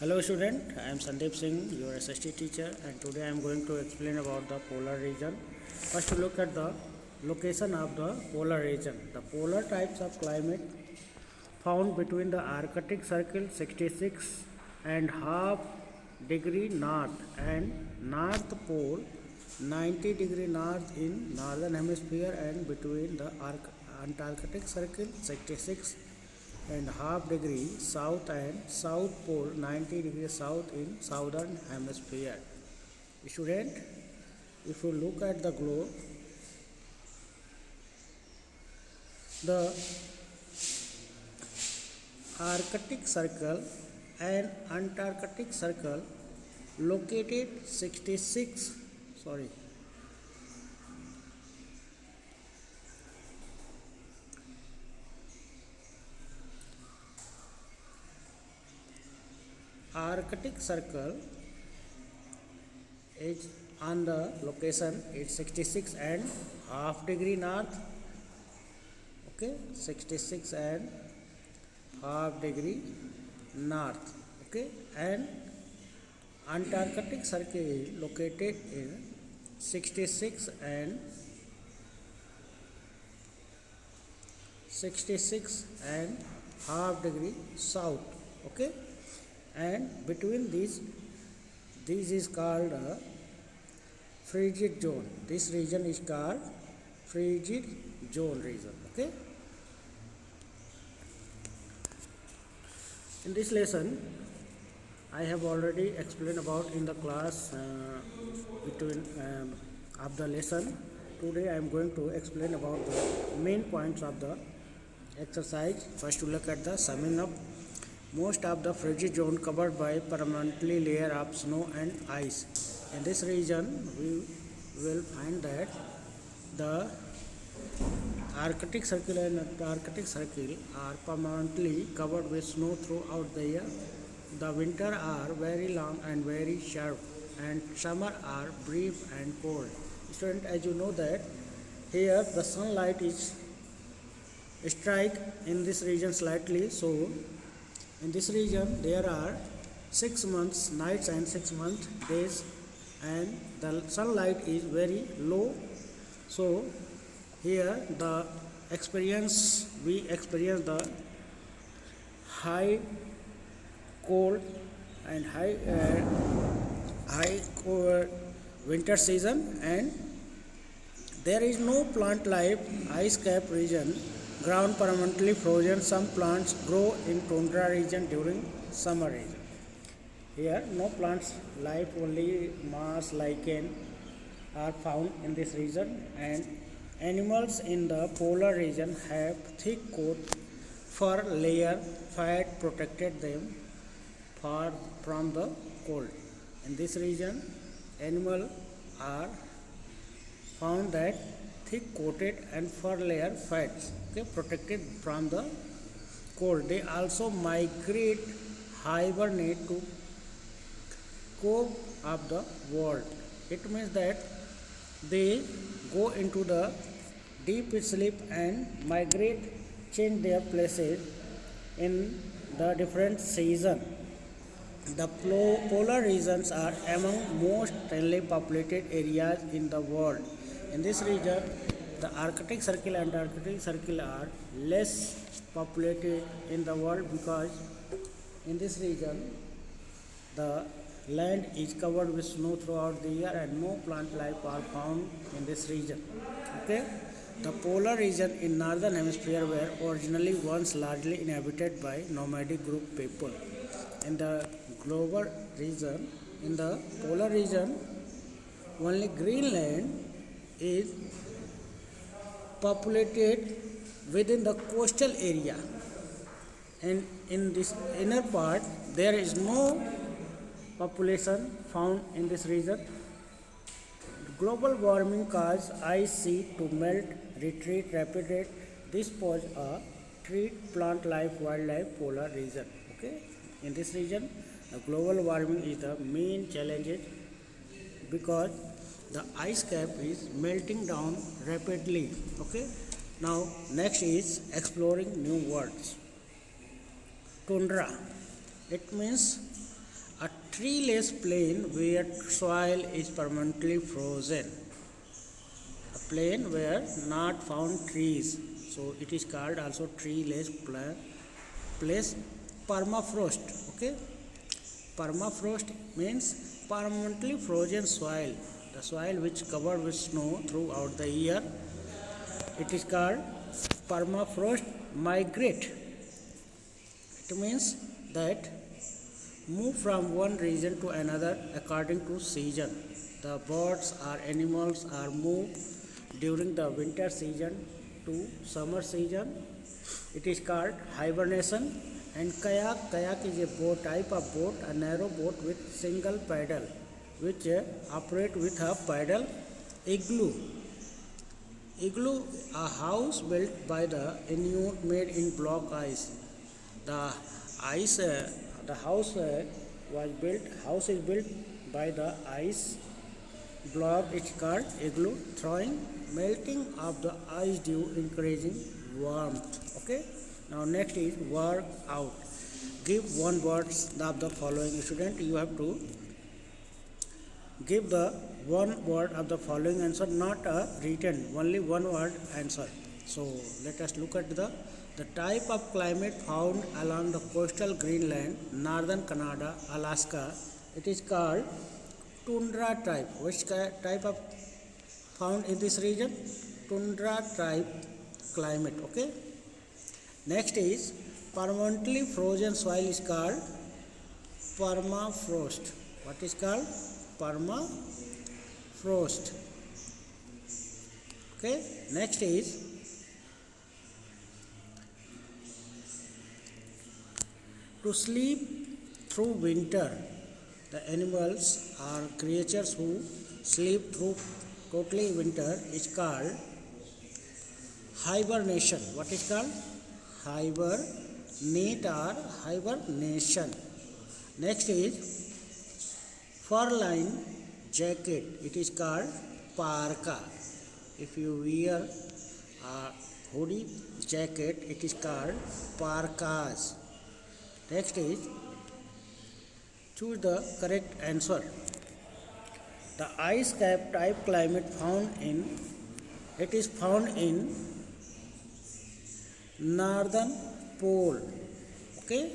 Hello student, I am Sandeep Singh, your SST teacher, and today I am going to explain about the polar region. First look at the location of the polar region. The polar types of climate found between the Arctic Circle 66 and half degree north and North Pole 90 degree north in northern hemisphere and between the Antarctic Circle 66 and half degree south and south pole 90 degrees south in southern hemisphere. Student, if you look at the globe, the Arctic Circle and Antarctic Circle located 66 sorry Arctic Circle is on the location it's 66 and half degree north, okay, 66 and half degree north, okay, and Antarctic Circle is located in 66 and 66 and half degree south, okay, and between these is called a frigid zone. This region is called frigid zone region, okay. In this lesson I have already explained about in the class between of the lesson. Today I am going to explain about the main points of the exercise. First, to look at the summing up. Most of the frigid zone covered by permanently layer of snow and ice. In this region, we will find that the Arctic Circle and Antarctic Circle are permanently covered with snow throughout the year. The winter are very long and very sharp, and summer are brief and cold. Student, as you know that here the sunlight is strike in this region slightly, so in this region there are 6 months nights and 6 months days, and the sunlight is very low. So here we experience the high cold and high winter season, and there is no plant life. Ice cap region, ground permanently frozen. Some plants grow in tundra region during summer region. Here no plants life, only moss, lichen are found in this region, and animals in the polar region have thick coat, fur layer, fat protected them from the cold. In this region animals are found that thick coated and fur layer fats, okay, protected from the cold. They also migrate, hibernate to cope of the world. It means that they go into the deep sleep and migrate, change their places in the different season. The polar regions are among most thinly populated areas in the world. In this region, the Arctic Circle and Antarctic Circle are less populated in the world because in this region the land is covered with snow throughout the year and no plant life are found in this region. Okay, the polar region in northern hemisphere were originally once largely inhabited by nomadic group people. In the global region, in the polar region, only Greenland is populated within the coastal area, and in this inner part there is no population found in this region. Global warming causes ice sheet to melt, retreat rapid rate. This poses a treat plant life, wildlife polar region. Okay, in this region the global warming is the main challenge because the ice cap is melting down rapidly. Okay, now next is exploring new words. Tundra, it means A treeless plain where soil is permanently frozen. A plain where not found trees. So it is called also treeless place. Permafrost. Okay. Permafrost means permanently frozen soil. The soil which covered with snow throughout the year. It is called permafrost. Migrate. It means that move from one region to another according to season. The birds or animals are moved during the winter season to summer season. It is called hibernation. And kayak is a boat type of boat, a narrow boat with single paddle, which operate with a paddle. Igloo, a house built by the Inuit made in block ice. The ice, the house House is built by the ice block. It's called igloo. Throwing, melting of the ice due, increasing warmth. Okay. Now next is work out. Give one word of the following. Student, you have to give the one word of the following answer, not a written, only one word answer. So let us look at the type of climate found along the coastal Greenland, northern Canada, Alaska. It is called tundra type. Which type of found in this region? Tundra type climate. Okay. Next is permanently frozen soil is called permafrost. What is called? Permafrost. Okay. Next is to sleep through winter. The animals or creatures who sleep through totally winter is called hibernation. What is called? Hibernate or hibernation. Next is fur-lined jacket. It is called parka. If you wear a hoodie jacket, it is called parkas. Next is choose the correct answer. The ice cap type climate found in northern pole. Okay.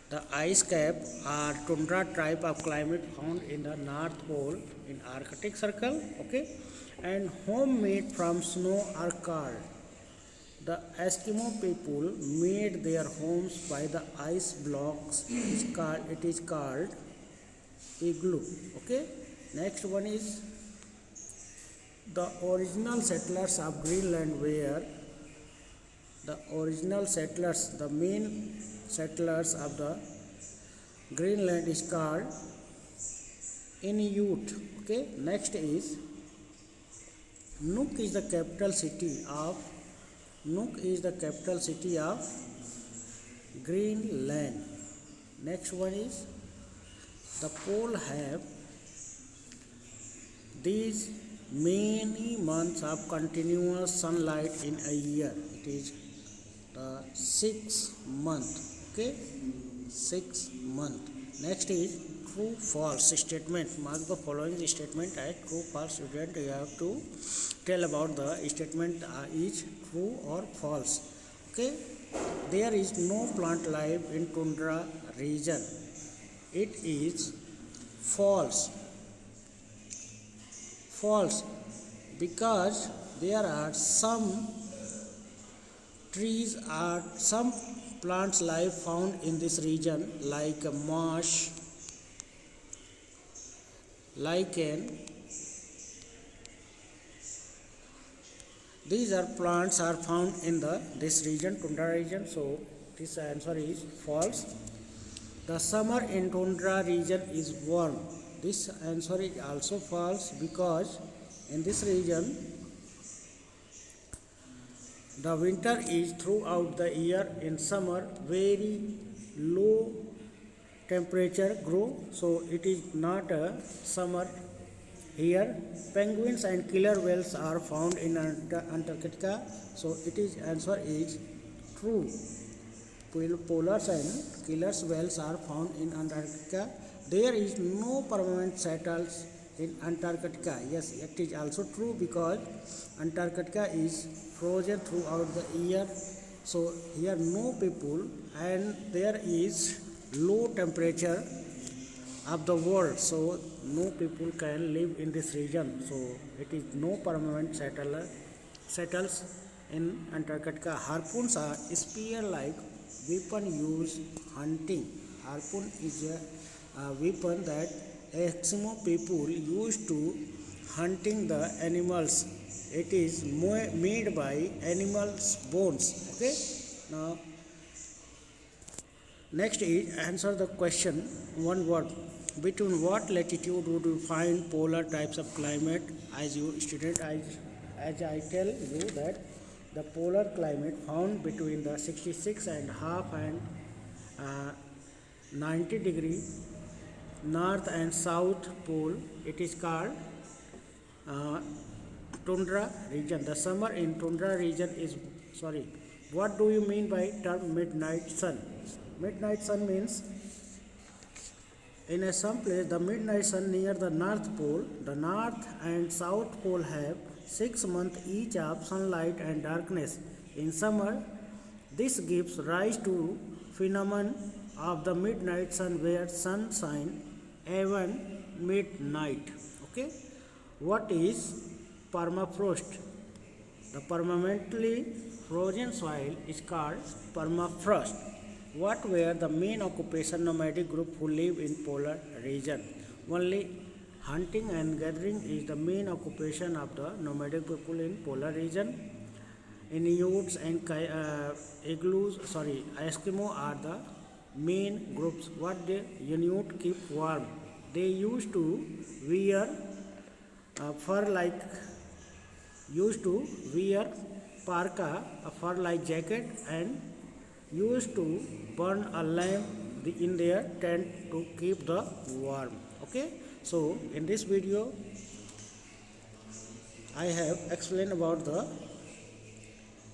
The ice cap or tundra type of climate found in the North Pole in Arctic Circle. Okay. And homemade from snow are called. The Eskimo people made their homes by the ice blocks. It is called igloo. Okay. Next one is the original settlers of Greenland were the main settlers of the Greenland is called Inuit. Okay. Next is Nuuk is the capital city of Greenland. Next one is the pole have these many months of continuous sunlight in a year. It is the 6 month. Okay, 6 month. Next is true false statement. Mark the following statement as true false. Student, you have to tell about the statement is true or false. Okay, there is no plant life in tundra region. It is false. False, because there are some trees or some plants life found in this region like marsh, lichen. These are plants are found in this region, tundra region. So this answer is false. The summer in tundra region is warm. This answer is also false, because in this region the winter is throughout the year. In summer very low temperature grow, so it is not a summer here. Penguins and killer whales are found in Antarctica, so it is answer is true. polars and killer whales are found in Antarctica. There is no permanent settles in Antarctica. Yes, it is also true because Antarctica is frozen throughout the year. So here no people, and there is low temperature of the world, so no people can live in this region. So it is no permanent settles in Antarctica. Harpoons are spear-like weapon used hunting. Harpoon is a weapon that Eskimo people used to hunting the animals. It is made by animals' bones. Okay. Now next is answer the question one word. Between what latitude would you find polar types of climate? As you student, as I tell you that the polar climate found between the 66 and half and 90-degree north and south pole, it is called uh, tundra region. The summer in tundra region is sorry. What do you mean by term midnight sun? Midnight sun means in some place the midnight sun near the north pole. The north and south pole have 6 months each of sunlight and darkness. In summer, this gives rise to phenomenon of the midnight sun where sun shine even midnight. Okay. What is permafrost? The permanently frozen soil is called permafrost. What were the main occupation nomadic group who live in polar region? Only hunting and gathering is the main occupation of the nomadic people in polar region. Inuits and Eskimo are the main groups. What the Inuit keep warm? They used to wear parka, a fur-like jacket, and used to burn a lamp in their tent to keep the warm. Okay, so in this video I have explained about the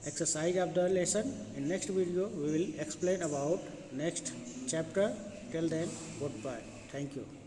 exercise of the lesson. In next video we will explain about next chapter. Till then, goodbye. Thank you.